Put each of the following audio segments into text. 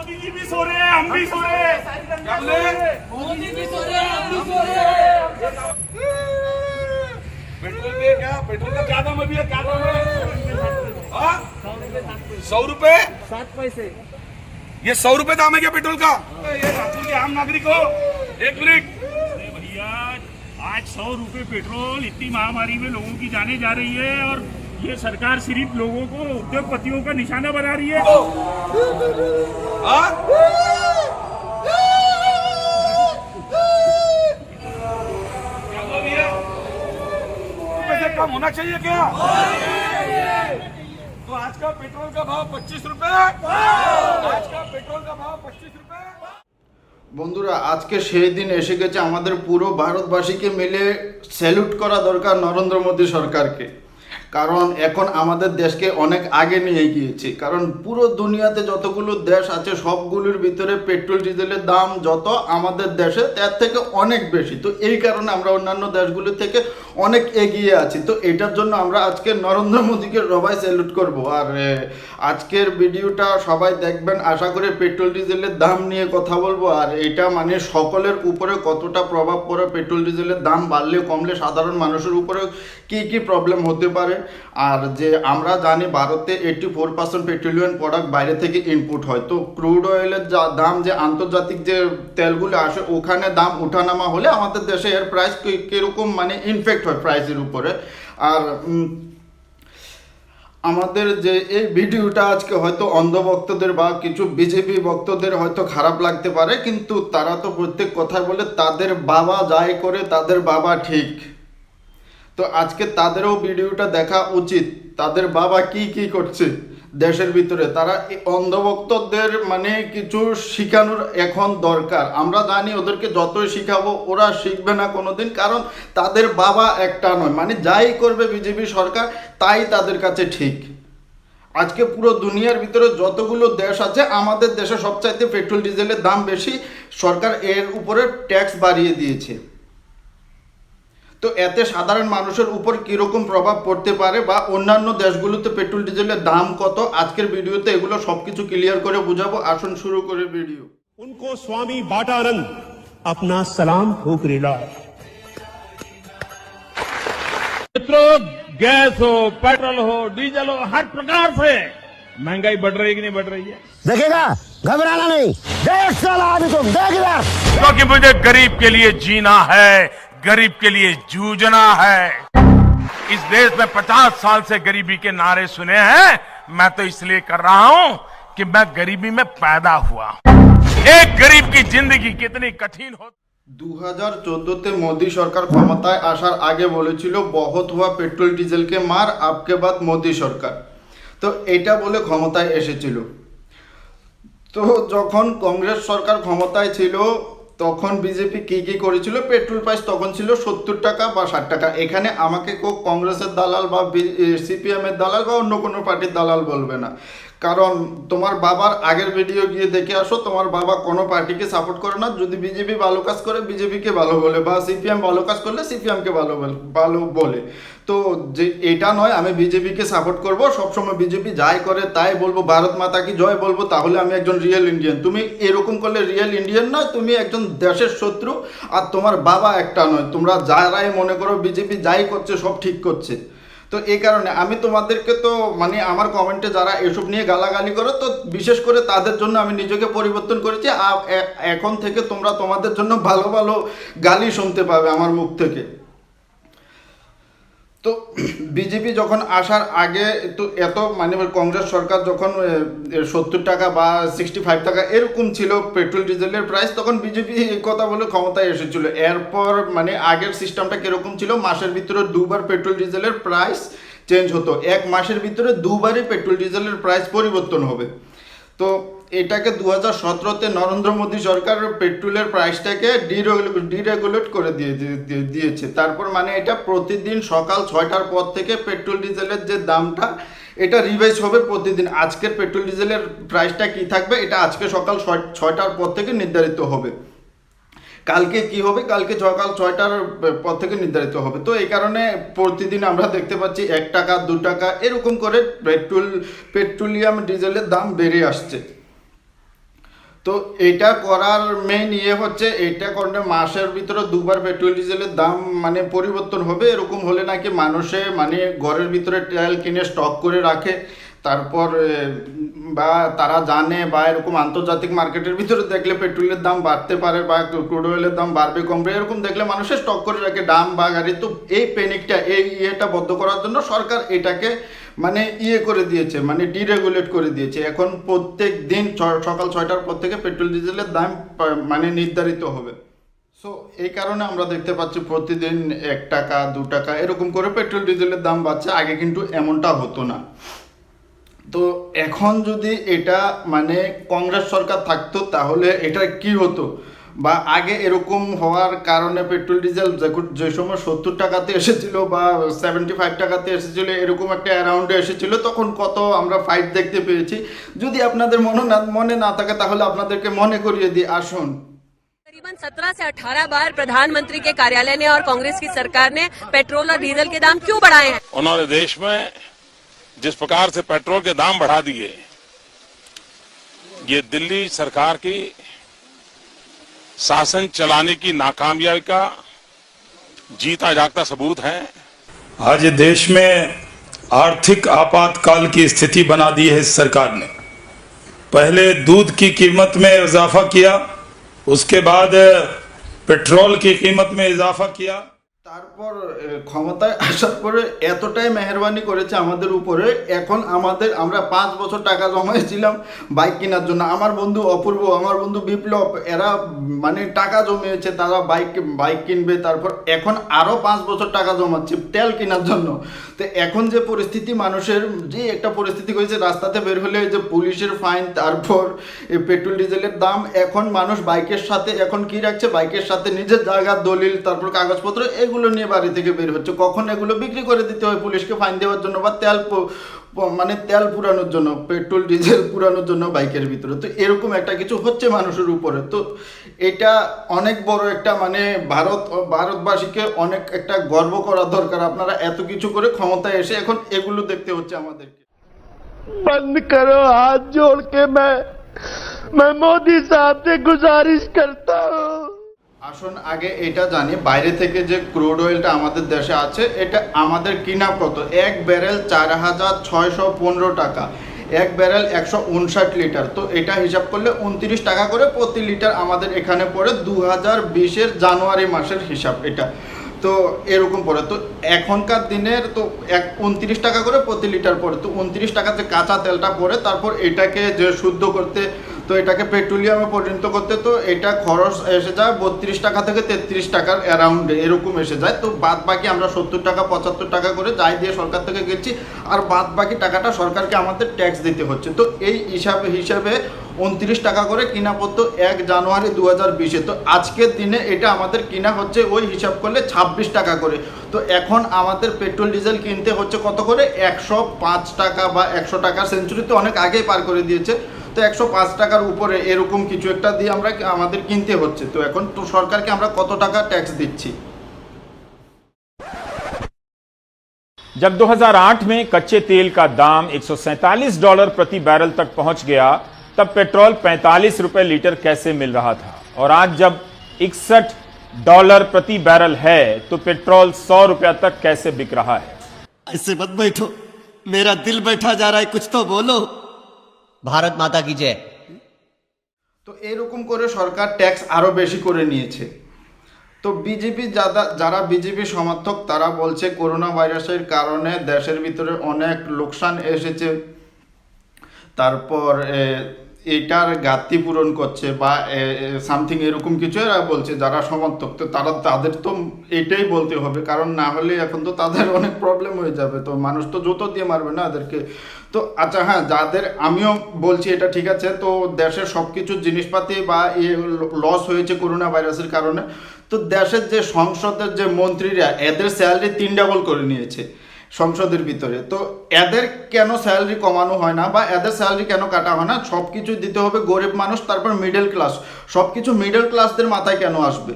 मोदी जी भी सो रहे हैं, हम भी सो रहे हैं। क्या बोले? मोदी भी सो रहे हैं, हम भी सो रहे हैं। पेट्रोल पे क्या, पेट्रोल का क्या दाम अभी है, क्या दाम है? 100 रुपए 7 पैसे। ये 100 रुपए दाम है क्या पेट्रोल का? ये राजस्थान के आम नागरिक हो, एक मिनट। अरे भैया, आज 100 रुपए पेट्रोल, इतनी महामारी में लोगों की जाने जा रही है और ये सरकार सिर्फ लोगों को, उद्योगपतियों का निशाना बना रही है। हाँ? क्या हुआ भैया? पैसे कम होना चाहिए क्या? तो आज का पेट्रोल का भाव 25 रुपए। आज का पेट्रोल का भाव 25 रुपए। বন্ধুরা, আজকে সেই দিন এসে গেছে আমাদের পুরো ভারতবাসীকে মিলে স্যালুট করা দরকার নরেন্দ্র মোদী সরকারকে। কারণ এখন আমাদের দেশকে অনেক আগে নিয়ে গিয়েছে। কারণ পুরো দুনিয়াতে যতগুলো দেশ আছে সবগুলোর ভিতরে পেট্রোল ডিজেলের দাম যত, আমাদের দেশে তার থেকে অনেক বেশি। তো এই কারণে আমরা অন্যান্য দেশগুলো থেকে অনেক এগিয়ে আছি। তো এটার জন্য আমরা আজকে নরেন্দ্র মোদীকে সবাই স্যালুট করব। আর আজকের ভিডিওটা সবাই দেখবেন, আশা করি পেট্রোল ডিজেলের দাম নিয়ে কথা বলবো। আর এটা মানে সকলের উপরে কতটা প্রভাব পড়ে, পেট্রোল ডিজেলের দাম বাড়লে কমলে সাধারণ মানুষের উপরে কি কি প্রবলেম হতে পারে। আর যে আমরা জানি ভারতে 84% পেট্রোলিয়াম প্রোডাক্ট বাইরে থেকে ইনপুট হয়। তো ক্রুড অয়েলের দাম যে আন্তর্জাতিক যে তেলগুলো আসে ওখানে দাম ওঠানামা হলে আমাদের দেশে এর প্রাইস কীরকম মানে ইনফেক্ট হয় প্রাইসের উপরে। আর আমাদের যে এই ভিডিওটা আজকে হয়তো অন্ধভক্তদের বা কিছু বিজেপি ভক্তদের হয়তো খারাপ লাগতে পারে, কিন্তু তারা তো প্রত্যেক কথায় বলে তাদের বাবা যাই করে তাদের বাবা ঠিক। তো আজকে তাদেরও ভিডিওটা দেখা উচিত, তাদের বাবা কি কি করছে দেশের ভিতরে। তারা অন্ধভক্তদের মানে কিছু শিখানোর এখন দরকার। আমরা জানি ওদেরকে যতই শিখাবো ওরা শিখবে না কোনোদিন, কারণ তাদের বাবা একটা নয়, মানে যাই করবে বিজেপি সরকার তাই তাদের কাছে ঠিক। আজকে পুরো দুনিয়ার ভিতরে যতগুলো দেশ আছে আমাদের দেশে সবচাইতে পেট্রোল ডিজেলের দাম বেশি, সরকার এর উপরে ট্যাক্স বাড়িয়ে দিয়েছে। তো এতে সাধারণ মানুষের উপর কীরকম প্রভাব পড়তে পারে বা অন্যান্য দেশগুলোতে পেট্রোল ডিজেলের দাম কত, আজকের ভিডিওতে এগুলো সবকিছু ক্লিয়ার করে বুঝাবো। আসুন শুরু করে ভিডিও। उनको स्वामी बाटानंद अपना सलाम ठोकरेला। मित्रों, गैस हो, पेट्रोल हो, डीजल हो, हर प्रकार से महंगाई बढ़ रही है कि नहीं बढ़ रही है? देखेगा, घबराना नहीं, देख साला अभी तुम देख इधर। क्योंकि मुझे गरीब के लिए जीना है, गरीब के लिए जूझना है। इस देश में 50 साल से गरीबी के नारे सुने हैं। मैं तो इसलिए कर रहा हूं कि मैं गरीबी में पैदा हुआ। एक गरीब की जिंदगी कितनी कठिन हो। 2014-তে মোদী সরকার ক্ষমতায় আসার আগে বলেছিল বহুত হুয়া পেট্রোল ডিজেলকে মার, আপকে বাদ মোদী সরকার। তো এটা বলে ক্ষমতায় এসেছিল। তো যখন কংগ্রেস সরকার ক্ষমতায় ছিল তখন বিজেপি কি কি করেছিল, পেট্রোল প্রাইস তখন ছিল 70 টাকা বা 60 টাকা। এখানে আমাকে কেউ কংগ্রেসের দালাল বা সিপিএমের দালাল বা অন্য কোনো পার্টির দালাল বলবে না, কারণ তোমার বাবার আগের ভিডিও গিয়ে দেখে আসো, তোমার বাবা কোনো পার্টিকে সাপোর্ট করে না। যদি বিজেপি ভালো কাজ করে বিজেপিকে ভালো বলে, বা সিপিএম ভালো কাজ করলে সিপিএমকে ভালো বলে। তো যে এটা নয় আমি বিজেপিকে সাপোর্ট করব, সবসময় বিজেপি যাই করে তাই বলবো, ভারত মাতা কি জয় বলবো, তাহলে আমি একজন রিয়েল ইন্ডিয়ান। তুমি এরকম করলে রিয়েল ইন্ডিয়ান নয়, তুমি একজন দেশের শত্রু। আর তোমার বাবা একটা নয়, তোমরা যারাই মনে করো বিজেপি যাই করছে সব ঠিক করছে। তো এই কারণে আমি তোমাদেরকে তো মানে আমার কমেন্টে যারা এসব নিয়ে গালাগালি করো, তো বিশেষ করে তাদের জন্য আমি নিজেকে পরিবর্তন করেছি। এখন থেকে তোমরা তোমাদের জন্য ভালো ভালো গালি শুনতে পাবে আমার মুখ থেকে। তো বিজেপি যখন আসার আগে তো এত মানে কংগ্রেস সরকার যখন 70 টাকা বা 65 টাকা এরকম ছিল পেট্রোল ডিজেলের প্রাইস, তখন বিজেপি এই কথা বলে ক্ষমতায় এসেছিল। এরপর মানে আগের সিস্টেমটা কীরকম ছিল, মাসের ভিতরে দুবার পেট্রোল ডিজেলের প্রাইস চেঞ্জ হতো, এক মাসের ভিতরে দুবারই পেট্রোল ডিজেলের প্রাইস পরিবর্তন হবে। তো এটাকে 2017-তে নরেন্দ্র মোদী সরকার পেট্রোলের প্রাইসটাকে ডিরেগুলেট করে দিয়েছে। তারপর মানে এটা প্রতিদিন সকাল 6টার পর থেকে পেট্রোল ডিজেলের যে দামটা এটা রিভাইজ হবে প্রতিদিন। আজকের পেট্রোল ডিজেলের প্রাইসটা কি থাকবে এটা আজকে সকাল 6টার পর থেকে নির্ধারিত হবে। কালকে কি হবে, কালকে সকাল 6টার পর থেকে নির্ধারিত হবে। তো এই কারণে প্রতিদিন আমরা দেখতে পাচ্ছি 1 টাকা 2 টাকা এরকম করে পেট্রোলিয়াম ডিজেলের দাম বেড়ে আসছে। তো এটা করার মেইন ইয়ে হচ্ছে, এটা করলে মাসের ভিতরে দুবার পেট্রোল ডিজেলের দাম মানে পরিবর্তন হবে। এরকম হলে নাকি মানুষে মানে ঘরের ভিতরে তেল কিনে স্টক করে রাখে, তারপর বা তারা জানে বা এরকম আন্তর্জাতিক মার্কেটের ভিতরে দেখলে পেট্রোলের দাম বাড়তে পারে বা ক্রুড অয়েলের দাম বাড়বে কমবে, এরকম দেখলে মানুষের স্টক করে রাখে ডাম বা গাড়ি। তো এই প্যানিকটা, এই ইয়েটা বন্ধ করার জন্য সরকার এটাকে মানে ইয়ে করে দিয়েছে, মানে ডিরেগুলেট করে দিয়েছে। এখন প্রত্যেক দিন সকাল 6টার পর থেকে পেট্রোল ডিজেলের দাম মানে নির্ধারিত হবে। সো এই কারণে আমরা দেখতে পাচ্ছি প্রতিদিন 1 টাকা 2 টাকা এরকম করে পেট্রোল ডিজেলের দাম বাড়ছে। আগে কিন্তু এমনটা হতো না। তো এখন যদি এটা মানে কংগ্রেস সরকার থাকতো তাহলে এটা কি হতো, বা আগে এরকম হওয়ার কারণে পেট্রোল ডিজেল যে সময় 70 টাকাতে এসেছিল বা 75 টাকাতে এসেছিল, এরকম একটা অ্যারাউন্ডে এসেছিল, তখন কত আমরা ফাইট দেখতে পেয়েছি। যদি আপনাদের মনে না থাকে তাহলে আপনাদেরকে মনে করিয়ে দিই, আসুন। करीबन 17 से 18 बार प्रधानमंत्री के कार्यालय ने और कांग्रेस की सरकार ने पेट्रोल और डीजल के दाम क्यों बढ़ाए हैं? उन्होंने देश में जिस प्रकार से पेट्रोल के दाम बढ़ा दिए, ये दिल्ली सरकार की शासन चलाने की नाकामयाबी का जीता जागता सबूत है। आज देश में आर्थिक आपातकाल की स्थिति बना दी है इस सरकार ने। पहले दूध की कीमत में इजाफा किया, उसके बाद पेट्रोल की कीमत में इजाफा किया। তারপর ক্ষমতায় আসার পরে এতটাই মেহেরবানি করেছে আমাদের উপরে, এখন আমরা 5 বছর টাকা জমাইছিলাম বাইক কেনার জন্য। আমার বন্ধু অপূর্ব, আমার বন্ধু বিপ্লব, এরা মানে টাকা জমিয়েছে, তারা বাইক কিনবে। তারপর এখন আরও 5 বছর টাকা জমাচ্ছে তেল কেনার জন্য। তো এখন যে পরিস্থিতি, মানুষের যে একটা পরিস্থিতি হয়েছে, রাস্তাতে বের হলে যে পুলিশের ফাইন, তারপর পেট্রোল ডিজেলের দাম, এখন মানুষ বাইকের সাথে এখন কি রাখছে, বাইকের সাথে নিজের জায়গার দলিল, তারপর কাগজপত্র, এগুলো নিয়ে বাড়ি থেকে বের হচ্ছে। কখন এগুলো বিক্রি করে দিতে হয় পুলিশকে ফাইন দেওয়ার জন্য বা তেল পুরানোর জন্য, পেট্রোল ডিজেল পুরানোর জন্য বাইকের ভিতরে। তো এরকম একটা কিছু হচ্ছে মানুষের উপরে। তো এটা অনেক বড় একটা মানে ভারতবাসীকে অনেক একটা গর্ব করা দরকার। আপনারা এত কিছু করে ক্ষমতায় এসে এখন এগুলো দেখতে হচ্ছে আমাদেরকে। बंद करो, हाथ जोड़ के मैं मोदी साहब से गुजारिश करता हूँ। আসুন আগে এটা জানি, বাইরে থেকে যে ক্রুড অয়েলটা আমাদের দেশে আছে, এটা আমাদের কিনা কত। 1 ব্যারেল 4615 টাকা, 1 ব্যারেল 159 লিটার। তো এটা হিসাব করলে 29 টাকা করে প্রতি লিটার আমাদের এখানে পড়ে। 2020-এর জানুয়ারি মাসের হিসাব এটা। তো এরকম পড়ে। তো এখনকার দিনের তো 29 টাকা করে প্রতি লিটার পড়ে। তো 29 টাকাতে কাঁচা তেলটা পড়ে, তারপর এটাকে যে শুদ্ধ করতে, তো এটাকে পেট্রোলিয়ামে পরিণত করতে, তো এটা খরচ এসে যায় 32 টাকা থেকে 33 টাকার অ্যারাউন্ডে এরকম এসে যায়। তো বাদ বাকি আমরা 70 টাকা 75 টাকা করে যাই দিয়ে সরকার থেকে গেছি, আর বাদ বাকি টাকাটা সরকারকে আমাদের ট্যাক্স দিতে হচ্ছে। তো এই হিসাবে 29 টাকা করে কিনা পড়তো 1 জানুয়ারি 2020-এ। তো আজকের দিনে এটা আমাদের কিনা হচ্ছে ওই হিসাব করলে 26 টাকা করে। তো এখন আমাদের পেট্রোল ডিজেল কিনতে হচ্ছে কত করে, 105 টাকা বা 100 টাকা। সেঞ্চুরি তো অনেক আগেই পার করে দিয়েছে। তো 105 টাকার উপরে এরকম কিছু একটা দিয়ে আমাদের কিনতে হচ্ছে। তো এখন তো সরকারকে আমরা কত টাকা ট্যাক্স দিচ্ছি। जब 2008 में कच्चे तेल का दाम $147 प्रति बैरल तक पहुंच गया, तब पेट्रोल 45 रुपए लीटर कैसे मिल रहा था, और आज जब $61 प्रति बैरल है तो पेट्रोल 100 रुपया तक कैसे बिक रहा है? ऐसे मत बैठो, मेरा दिल बैठा जा रहा है, कुछ तो बोलो। भारत माता की जय। তো এরকম করে সরকার ট্যাক্স আরও বেশি করে নিয়েছে। তো বিজেপি যারা বিজেপি সমর্থক, তারা বলছে করোনা ভাইরাসের কারণে দেশের ভিতরে অনেক লোকসান এসেছে, তারপর এটার ঘাটতি পূরণ করছে বা সামথিং এরকম কিছু এরা বলছে যারা সমর্থক। তো তাদের তো এটাই বলতে হবে, কারণ না হলে এখন তো তাদের অনেক প্রবলেম হয়ে যাবে। তো মানুষ তো জুতো দিয়ে মারবে না এদেরকে। তো আচ্ছা হ্যাঁ, আমিও বলছি এটা ঠিক আছে। তো দেশের সব কিছু জিনিসপাতি বা লস হয়েছে করোনা ভাইরাসের কারণে। তো দেশের যে সংসদের যে মন্ত্রীরা, এদের স্যালারি 3 ডাবল করে নিয়েছে সংসদের ভিতরে। তো এদের কেন স্যালারি কমানো হয় না বা এদের স্যালারি কেন কাটা হয় না? সব কিছু দিতে হবে গরিব মানুষ, তারপর মিডল ক্লাস, সব কিছু মিডল ক্লাসদের মাথায় কেন আসবে?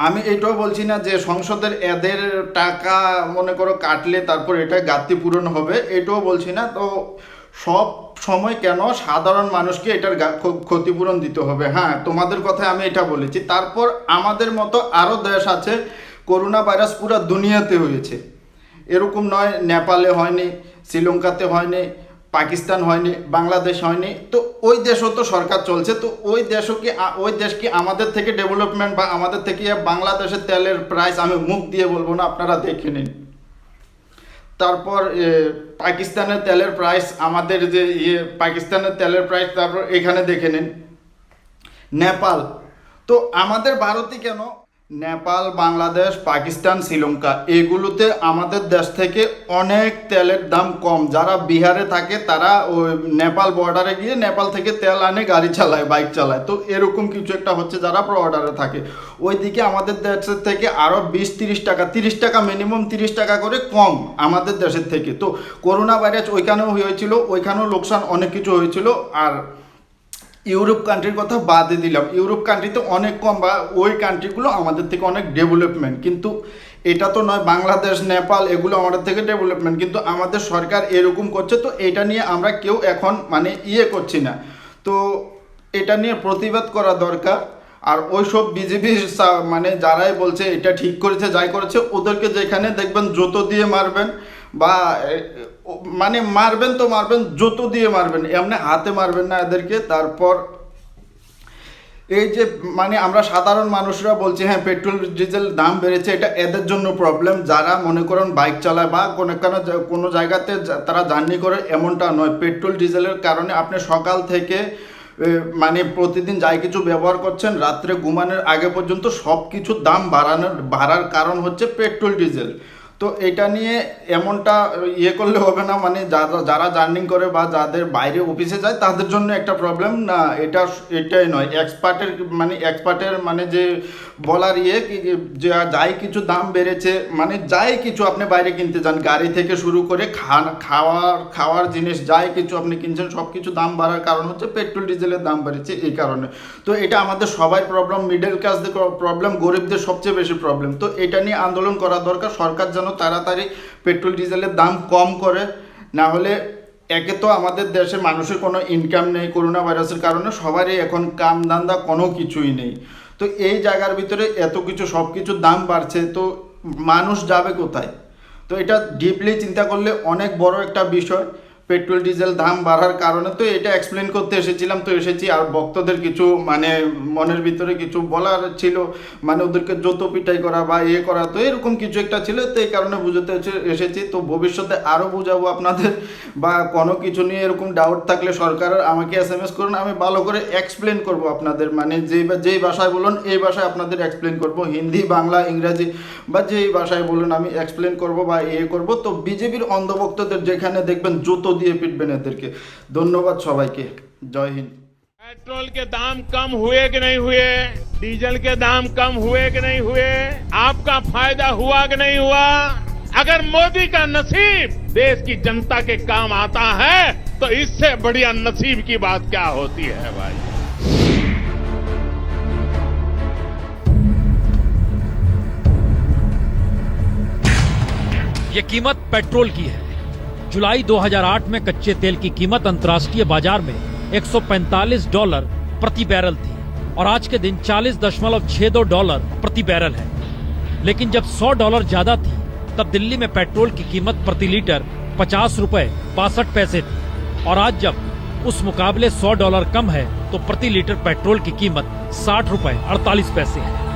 আমি এটাও বলছি না যে সংসদের এদের টাকা মনে করো কাটলে তারপর এটা ঘাটতি পূরণ হবে, এটাও বলছি না। তো সময় কেন সাধারণ মানুষকে এটার ক্ষতিপূরণ দিতে হবে? হ্যাঁ, তোমাদের কথায় আমি এটা বলেছি। তারপর আমাদের মতো আরও দেশ আছে, করোনা ভাইরাস পুরো দুনিয়াতে হয়েছে, এরকম নয় নেপালে হয়নি, শ্রীলঙ্কাতে হয়নি, পাকিস্তান হয়নি, বাংলাদেশ হয়নি। তো ওই দেশও তো সরকার চলছে, তো ওই দেশ কি আমাদের থেকে ডেভেলপমেন্ট বা আমাদের থেকে? বাংলাদেশের তেলের প্রাইস আমি মুখ দিয়ে বলবো না, আপনারা দেখে নিন। তারপর পাকিস্তানের তেলের প্রাইস, আমাদের যে পাকিস্তানের তেলের প্রাইস, তারপর এখানে দেখে নিন নেপাল। তো আমাদের ভারতে কেন? নেপাল, বাংলাদেশ, পাকিস্তান, শ্রীলঙ্কা এগুলোতে আমাদের দেশ থেকে অনেক তেলের দাম কম। যারা বিহারে থাকে তারা ওই নেপাল বর্ডারে গিয়ে নেপাল থেকে তেল আনে, গাড়ি চালায়, বাইক চালায়। তো এরকম কিছু একটা হচ্ছে যারা বর্ডারে থাকে। ওইদিকে আমাদের দেশের থেকে আরও 20-30 টাকা, 30 টাকা মিনিমাম, 30 টাকা করে কম আমাদের দেশের থেকে। তো করোনা ভাইরাস ওইখানেও হয়েছিল, ওইখানেও লোকসান অনেক কিছু হয়েছিল। আর ইউরোপ কান্ট্রির কথা বাদে দিলাম, ইউরোপ কান্ট্রিতে অনেক কম, বা ওই কান্ট্রিগুলো আমাদের থেকে অনেক ডেভেলপমেন্ট। কিন্তু এটা তো নয় বাংলাদেশ, নেপাল এগুলো আমাদের থেকে ডেভেলপমেন্ট, কিন্তু আমাদের সরকার এরকম করছে। তো এটা নিয়ে আমরা কেউ এখন মানে করছি না। তো এটা নিয়ে প্রতিবাদ করা দরকার। আর ওই সব বিজেপি মানে যারাই বলছে এটা ঠিক করেছে, যাই করেছে, ওদেরকে যেখানে দেখবেন জুতো দিয়ে মারবেন, বা মানে মারবেন তো মারবেন, জুতো দিয়ে মারবেন, এমনি হাতে মারবেন না এদেরকে। তারপর এই যে মানে আমরা সাধারণ মানুষরা বলছি হ্যাঁ পেট্রোল ডিজেল দাম বেড়েছে, এটা এদের জন্য প্রবলেম। যারা মনে করেন বাইক চালায় বা কোনো জায়গাতে তারা জার্নি করে, এমনটা নয়। পেট্রোল ডিজেলের কারণে আপনি সকাল থেকে মানে প্রতিদিন যাই কিছু ব্যবহার করছেন, রাত্রে ঘুমানোর আগে পর্যন্ত সব কিছুর দাম বাড়ার কারণ হচ্ছে পেট্রোল ডিজেল। তো এটা নিয়ে এমনটা করলে হবে না, মানে যারা জার্নি করে বা যাদের বাইরে অফিসে যায় তাদের জন্য একটা প্রবলেম না, এটাই নয়। এক্সপার্টের মানে যে বলার যে যাই কিছু দাম বেড়েছে, মানে যাই কিছু আপনি বাইরে কিনতে যান, গাড়ি থেকে শুরু করে খাওয়ার জিনিস যাই কিছু আপনি কিনছেন, সব কিছু দাম বাড়ার কারণ হচ্ছে পেট্রোল ডিজেলের দাম বেড়েছে এই কারণে। তো এটা আমাদের সবাই প্রবলেম, মিডল ক্লাসদের প্রবলেম, গরিবদের সবচেয়ে বেশি প্রবলেম। তো এটা নিয়ে আন্দোলন করা দরকার। সরকার যেন তাড়াতাড়ি পেট্রোল ডিজেলের দাম কম করে, না হলে একে তো আমাদের দেশে মানুষের কোনো ইনকাম নেই, করোনা ভাইরাসের কারণে সবারই এখন কাম ধান্দা কোনো কিছুই নেই। তো এই জায়গার ভিতরে এত কিছু সব কিছুর দাম বাড়ছে, তো মানুষ যাবে কোথায়? তো এটা ডিপলি চিন্তা করলে অনেক বড় একটা বিষয়। পেট্রোল ডিজেল দাম বাড়ার কারণে তো এটা এক্সপ্লেন করতে এসেছিলাম, তো এসেছি। আর ভক্তদের কিছু মানে মনের ভিতরে কিছু বলার ছিল, মানে ওদেরকে যত পিটাই করা বা করা, তো এরকম কিছু একটা ছিল। তো এই কারণে বুঝতে এসেছি। তো ভবিষ্যতে আরও বুঝাবো আপনাদের, বা কোনো কিছু নিয়ে এরকম ডাউট থাকলে সরকারের আমাকে SMS করুন, আমি ভালো করে এক্সপ্লেন করব আপনাদের। মানে যেই ভাষায় বলুন এই ভাষায় আপনাদের এক্সপ্লেন করব, হিন্দি, বাংলা, ইংরাজি বা যেই ভাষায় বলুন আমি এক্সপ্লেন করব বা করব। তো বিজেপির অন্ধভক্তদের যেখানে দেখবেন জুতো দিয়ে পিটবেন এদেরকে। ধন্যবাদ সবাইকে, জয় হিন্দ। पेट्रोल के दाम कम हुए कि नहीं हुए, डीजल के दाम कम हुए कि नहीं हुए, आपका फायदा हुआ कि नहीं हुआ? अगर मोदी का नसीब देश की जनता के काम आता है तो इससे बढ़िया नसीब की बात क्या होती है भाई। ये कीमत पेट्रोल की है। जुलाई 2008 में कच्चे तेल की कीमत अंतर्राष्ट्रीय बाजार में $145 प्रति बैरल थी और आज के दिन $40.62 प्रति बैरल है। लेकिन जब $100 ज्यादा थी तब दिल्ली में पेट्रोल की कीमत प्रति लीटर $50.62 थी और आज जब उस मुकाबले $100 कम है तो प्रति लीटर पेट्रोल की कीमत $60.48 है।